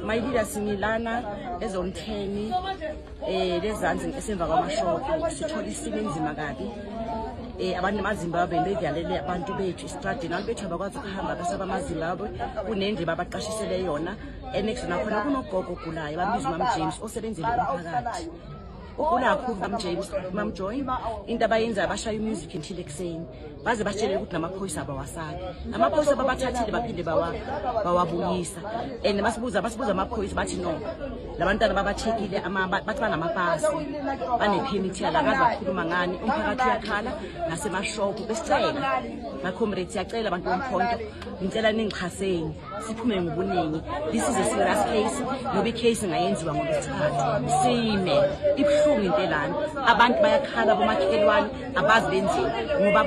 My leader singilana ezone 10 lezansi esemva kwamashopo sithola isimo enzima kabi. Abantu bamaZimbabwe beyidlalele abantu bethu istradini abantu bethu abakwazi ukuhamba basaba amaZimbabwe kunendlela abaqashisele yona next nakhona kunogogo ogulayo babiza uMam James osebenzile umphakathi. Ukula kakhulu uMam James, Mam Joy into abayenza bashaya music until ekuseni baze batshele ukuthi namaphoyisa abawasaki. Amaphoyisa babathathile baphinde bawabuyisa and basibuza amaphoyisa bathi no labantwana babacheckile bathi banamapasi banepermit yala kaze bakhuluma ngani umphakathi uyakhala nasemashopu besicela comrades siyacela abantu bomkhonto ngicela ningixhaseni siphume ngobuningi. This is a serious case noba icase ngayenziwa ngolwesithathu sime ibhlungu impelani abantu bayakhala bomakhelwane abazi benzini ngoba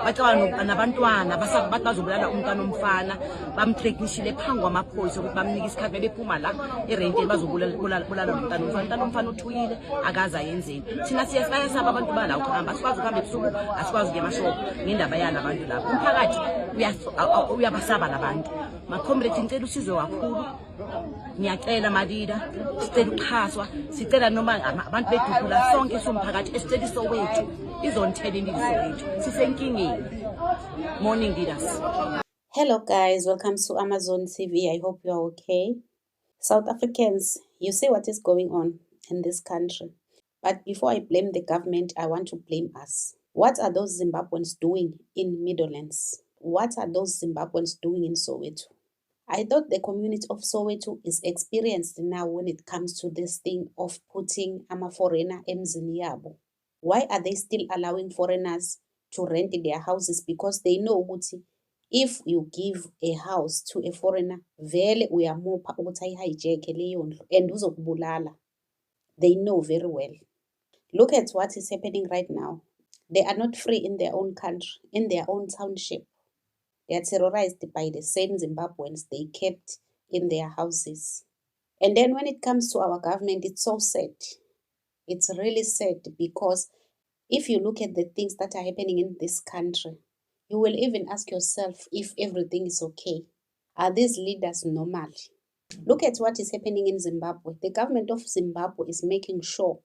bacabanga nabantwana bathi bazobulala umntwana omfana bamthrekishile phansi kwamaphoyisa ukuthi bamnika isikhathi bephuma la erenteni bazobulala umntwana omfana uthuyile akaza yenzeni. Thina siyasaba abantu bala ukuhamba asikwazi ukuhamba ebusuku asikwazi ukuya emashopu ngendaba yala abantu lapho umphakathi uyabasaba labantu. Comrades ngicela usizo kakhulu ngiyacela malida sicela uxhaswa sicela noma abantu bedukula sonke somphakathi esicela iSoweto izonithela indizowethu sisenkingeni. Morning leaders. Hello guys, welcome to Amazon TV. I hope you are okay. South Africans, you see what is going on in this country. But before I blame the government, I want to blame us. What are those Zimbabweans doing in Meadowlands? What are those Zimbabweans doing in Soweto? I thought the community of Soweto is experienced now when it comes to this thing of putting a foreigner emzini yabo. Why are they still allowing foreigners to rent their houses? Because they know ukuthi if you give a house to a foreigner, vele uyamupha ukuthi hijack leyo ndlu and uzokubulala. They know very well. Look at what is happening right now. They are not free in their own country, in their own township. They are terrorized by the same Zimbabweans they kept in their houses. And then when it comes to our government, it's so sad. It's really sad because if you look at the things that are happening in this country, you will even ask yourself if everything is okay. Are these leaders normal? Look at what is happening in Zimbabwe. The government of Zimbabwe is making sure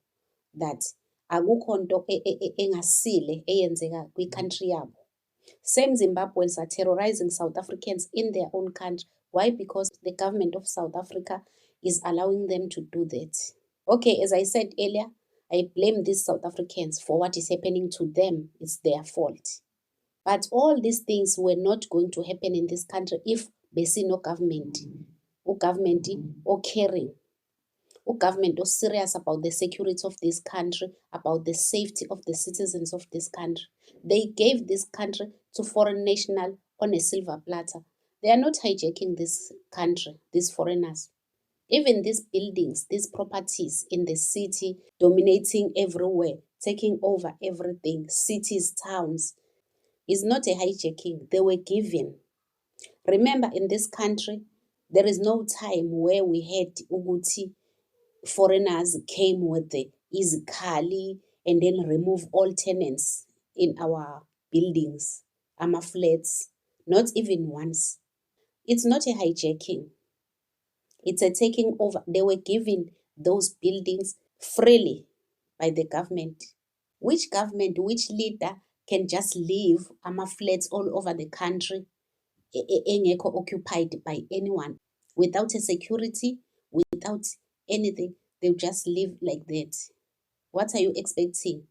that akukho nto engasile eyenzeka kwi-country yabo. Same Zimbabweans are terrorizing South Africans in their own country. Why? Because the government of South Africa is allowing them to do that. Okay, as I said earlier, I blame these South Africans for what is happening to them. It's their fault. But all these things were not going to happen in this country if there is no government. Or government or caring. Or government or serious about the security of this country, about the safety of the citizens of this country. They gave this country to foreign national on a silver platter. They are not hijacking this country, these foreigners. Even these buildings, these properties in the city, dominating everywhere, taking over everything, cities, towns, is not a hijacking. They were given. Remember, in this country, there is no time where we had Uguti foreigners came with the Izikali and then remove all tenants in our buildings, our flats, not even once. It's not a hijacking. It's a taking over. They were given those buildings freely by the government. Which government, which leader can just leave our flats all over the country occupied by anyone without a security, without anything? They'll just live like that. What are you expecting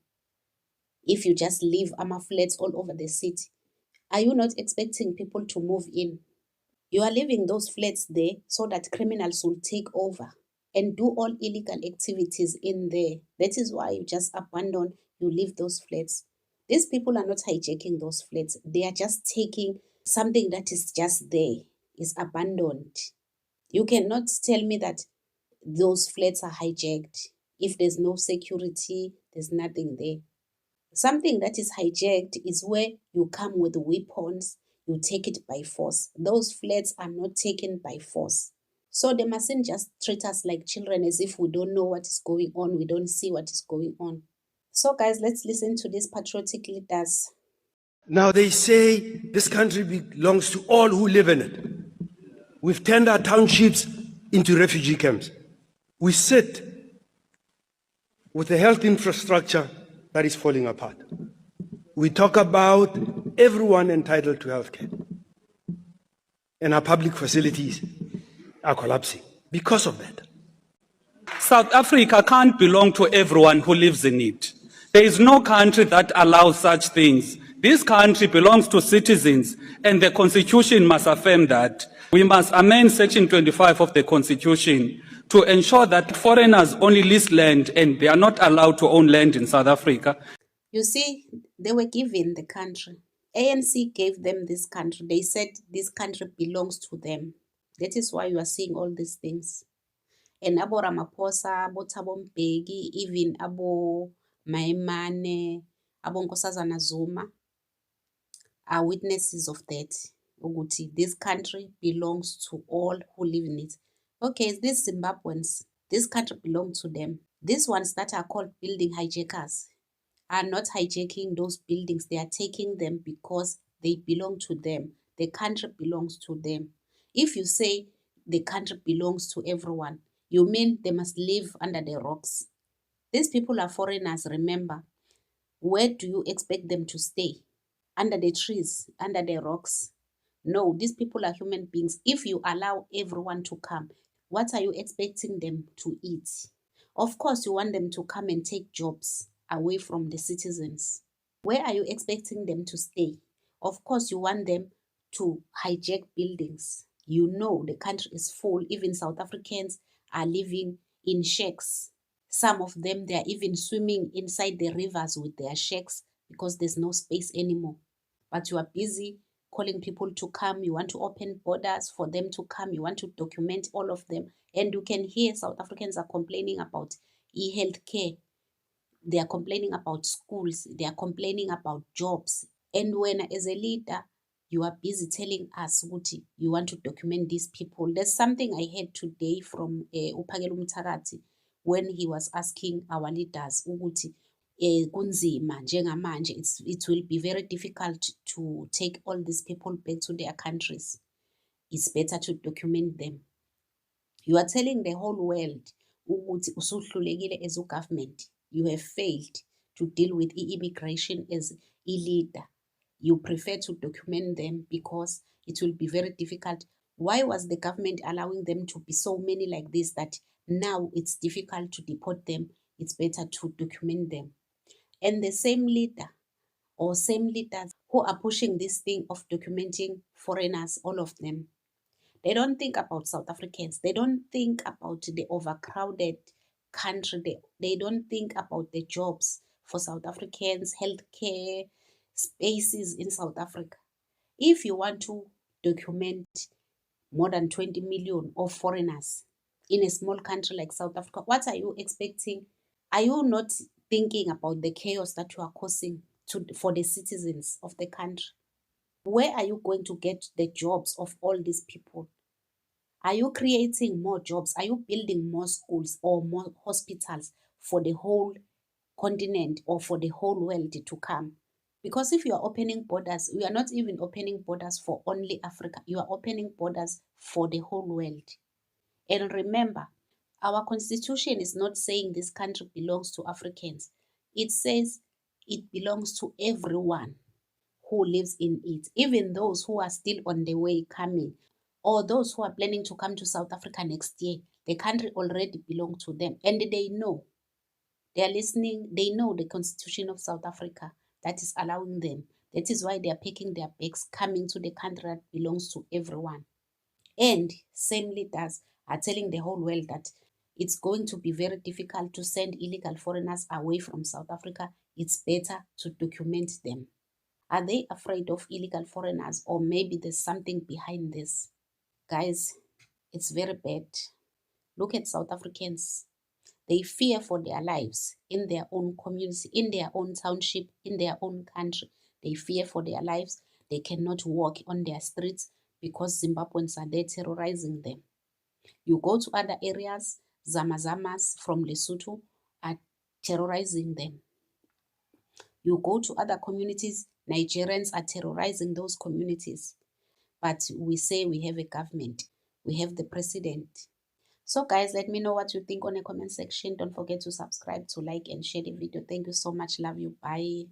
if you just leave our flats all over the city? Are you not expecting people to move in? You are leaving those flats there so that criminals will take over and do all illegal activities in there. That is why you just abandon, you leave those flats. These people are not hijacking those flats. They are just taking something that is just there, is abandoned. You cannot tell me that those flats are hijacked if there's no security, there's nothing there. Something that is hijacked is where you come with weapons, you take it by force. Those flats are not taken by force. So they mustn't just treat us like children as if we don't know what is going on, we don't see what is going on. So guys, let's listen to these patriotic leaders. Now they say this country belongs to all who live in it. We've turned our townships into refugee camps. We sit with a health infrastructure that is falling apart. We talk about everyone entitled to healthcare, and our public facilities are collapsing because of that. South Africa can't belong to everyone who lives in it. There is no country that allows such things. This country belongs to citizens, and the Constitution must affirm that. We must amend Section 25 of the Constitution to ensure that foreigners only lease land and they are not allowed to own land in South Africa. You see, they were given the country. ANC gave them this country. They said this country belongs to them. That is why you are seeing all these things. And Abo Ramaphosa, Abo Thabo Mbeki, even Abo Maimane, Abo Nkosazana Zuma are witnesses of that. Ukuthi, this country belongs to all who live in it. Okay, these Zimbabweans, this country belongs to them. These ones that are called building hijackers are not hijacking those buildings. They are taking them because they belong to them. The country belongs to them. If you say the country belongs to everyone, you mean they must live under the rocks. These people are foreigners, remember. Where do you expect them to stay? Under the trees, under the rocks? No, these people are human beings. If you allow everyone to come, what are you expecting them to eat? Of course, you want them to come and take jobs away from the citizens. Where are you expecting them to stay? Of course, you want them to hijack buildings. You know the country is full. Even South Africans are living in shacks. Some of them, they are even swimming inside the rivers with their shacks because there's no space anymore. But you are busy calling people to come. You want to open borders for them to come. You want to document all of them. And you can hear South Africans are complaining about e-health care. They are complaining about schools. They are complaining about jobs. And when, as a leader, you are busy telling us, Uti, you want to document these people. There's something I heard today from Uphakela Mthakathi when he was asking our leaders, Uti, kunzima njengamanje, it will be very difficult to take all these people back to their countries. It's better to document them. You are telling the whole world, Uti usuhlulekile as a government. You have failed to deal with immigration as a leader. You prefer to document them because it will be very difficult. Why was the government allowing them to be so many like this that now it's difficult to deport them? It's better to document them. And the same leader or same leaders who are pushing this thing of documenting foreigners, all of them, they don't think about South Africans. They don't think about the overcrowded country. They don't think about the jobs for South Africans, healthcare, spaces in South Africa. If you want to document more than 20 million of foreigners in a small country like South Africa, what are you expecting? Are you not thinking about the chaos that you are causing for the citizens of the country? Where are you going to get the jobs of all these people? Are you creating more jobs? Are you building more schools or more hospitals for the whole continent or for the whole world to come? Because if you are opening borders, you are not even opening borders for only Africa. You are opening borders for the whole world. And remember, our constitution is not saying this country belongs to Africans. It says it belongs to everyone who lives in it, even those who are still on the way coming, or those who are planning to come to South Africa next year. The country already belongs to them, and they know. They are listening. They know the constitution of South Africa that is allowing them. That is why they are picking their bags, coming to the country that belongs to everyone. And same leaders are telling the whole world that it's going to be very difficult to send illegal foreigners away from South Africa. It's better to document them. Are they afraid of illegal foreigners, or maybe there's something behind this? Guys, it's very bad. Look at South Africans. They fear for their lives in their own community, in their own township, in their own country. They fear for their lives. They cannot walk on their streets because Zimbabweans are there terrorizing them. You go to other areas, Zamazamas from Lesotho are terrorizing them. You go to other communities, Nigerians are terrorizing those communities. But we say we have a government, we have the president, So guys, let me know what you think on the comment section. Don't forget to subscribe, to like and share the video. Thank you so much. Love you. Bye.